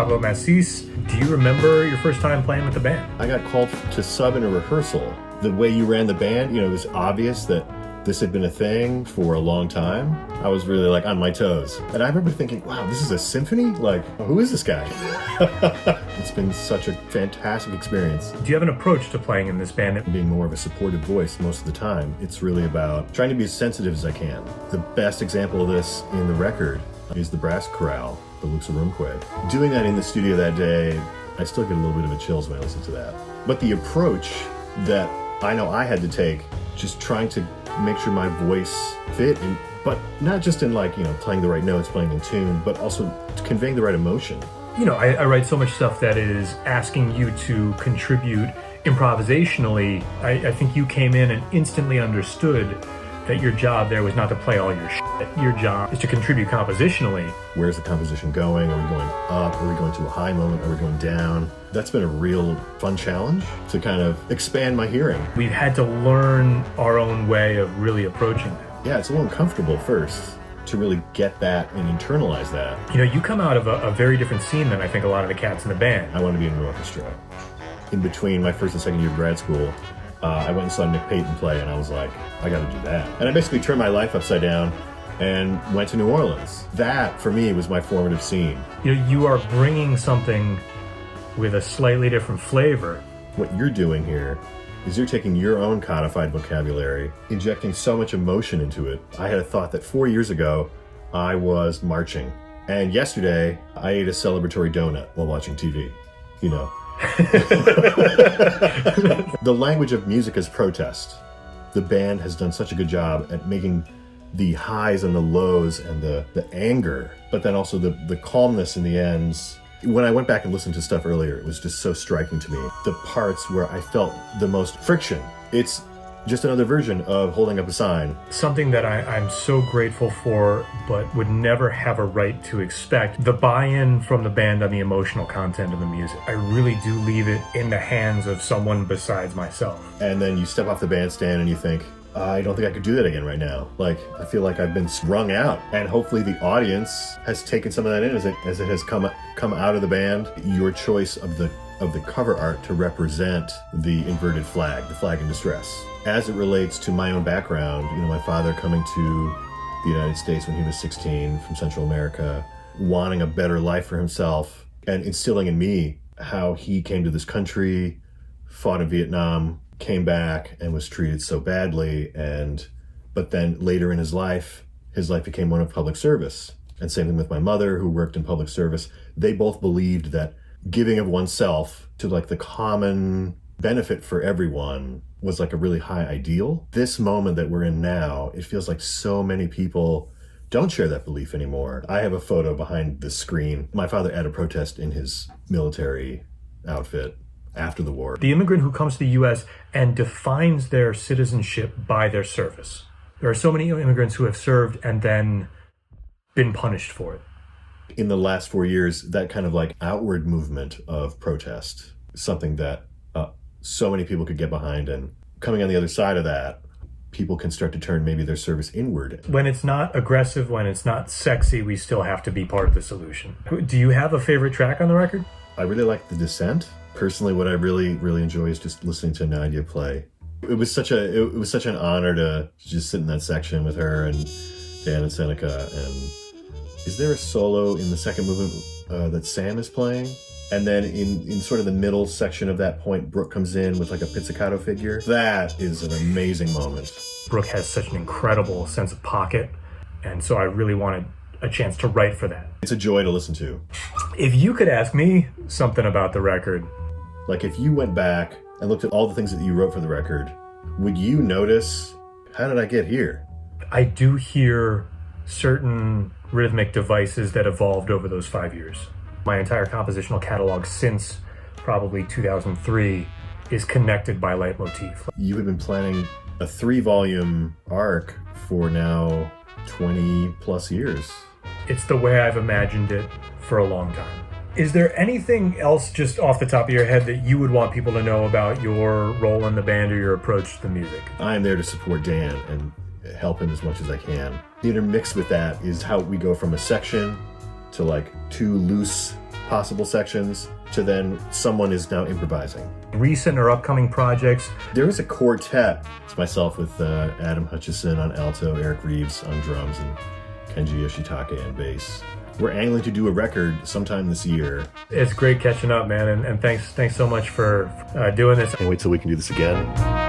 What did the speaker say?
Pablo Masis. Do you remember your first time playing with the band? I got called to sub in a rehearsal. The way you ran the band, it was obvious that this had been a thing for a long time. I was really on my toes. And I remember thinking, wow, this is a symphony? Who is this guy? It's been such a fantastic experience. Do you have an approach to playing in this band? Being more of a supportive voice most of the time, it's really about trying to be as sensitive as I can. The best example of this in the record is the brass chorale, the Luxa Rumque. Doing that in the studio that day, I still get a little bit of a chills when I listen to that. But the approach that I know I had to take, just trying to make sure my voice fit, but not just in playing the right notes, playing in tune, but also conveying the right emotion. I write so much stuff that is asking you to contribute improvisationally. I think you came in and instantly understood that your job there was not to play all your shit. Your job is to contribute compositionally. Where's the composition going? Are we going up? Are we going to a high moment? Are we going down? That's been a real fun challenge to kind of expand my hearing. We've had to learn our own way of really approaching that. Yeah, it's a little uncomfortable first to really get that and internalize that. You come out of a very different scene than I think a lot of the cats in the band. I want to be in an orchestra. In between my first and second year of grad school, I went and saw Nick Payton play, and I was like, I got to do that. And I basically turned my life upside down and went to New Orleans. That, for me, was my formative scene. You are bringing something with a slightly different flavor. What you're doing here is you're taking your own codified vocabulary, injecting so much emotion into it. I had a thought that 4 years ago, I was marching. And yesterday, I ate a celebratory donut while watching TV. The language of music is protest. The band has done such a good job at making the highs and the lows and the anger, but then also the calmness in the ends. When I went back and listened to stuff earlier, it was just so striking to me. The parts where I felt the most friction. It's just another version of holding up a sign. Something that I'm so grateful for, but would never have a right to expect, the buy-in from the band on the emotional content of the music. I really do leave it in the hands of someone besides myself. And then you step off the bandstand and you think, I don't think I could do that again right now. I feel like I've been wrung out. And hopefully the audience has taken some of that in as it has come out of the band. Your choice of the cover art to represent the inverted flag, the flag in distress. As it relates to my own background, my father coming to the United States when he was 16 from Central America, wanting a better life for himself, and instilling in me how he came to this country, fought in Vietnam, came back and was treated so badly, but then later in his life became one of public service. And same thing with my mother, who worked in public service. They both believed that giving of oneself to the common benefit for everyone was a really high ideal. This moment that we're in now, it feels like so many people don't share that belief anymore. I have a photo behind the screen. My father at a protest in his military outfit after the war. The immigrant who comes to the U.S. and defines their citizenship by their service. There are so many immigrants who have served and then been punished for it. In the last 4 years, that kind of outward movement of protest, something that so many people could get behind, and coming on the other side of that, people can start to turn maybe their service inward. When it's not aggressive, when it's not sexy, we still have to be part of the solution. Do you have a favorite track on the record? I really like The Descent. Personally, what I really, really enjoy is just listening to Nadia play. It was such an honor to just sit in that section with her and Dan and Seneca. And is there a solo in the second movement that Sam is playing? And then in sort of the middle section of that point, Brooke comes in with a pizzicato figure. That is an amazing moment. Brooke has such an incredible sense of pocket, and so I really wanted a chance to write for that. It's a joy to listen to. If you could ask me something about the record. If you went back and looked at all the things that you wrote for the record, would you notice, how did I get here? I do hear certain rhythmic devices that evolved over those 5 years. My entire compositional catalog since probably 2003 is connected by leitmotif. You have been planning a 3-volume arc for now 20 plus years. It's the way I've imagined it for a long time. Is there anything else just off the top of your head that you would want people to know about your role in the band or your approach to the music? I'm there to support Dan and help him as much as I can. Intermixed with that is how we go from a section to 2 loose possible sections to then someone is now improvising. Recent or upcoming projects? There is a quartet. It's myself with Adam Hutchison on alto, Eric Reeves on drums, and Kenji Yoshitake on bass. We're angling to do a record sometime this year. It's great catching up, man, and thanks so much for doing this. Can't wait till we can do this again.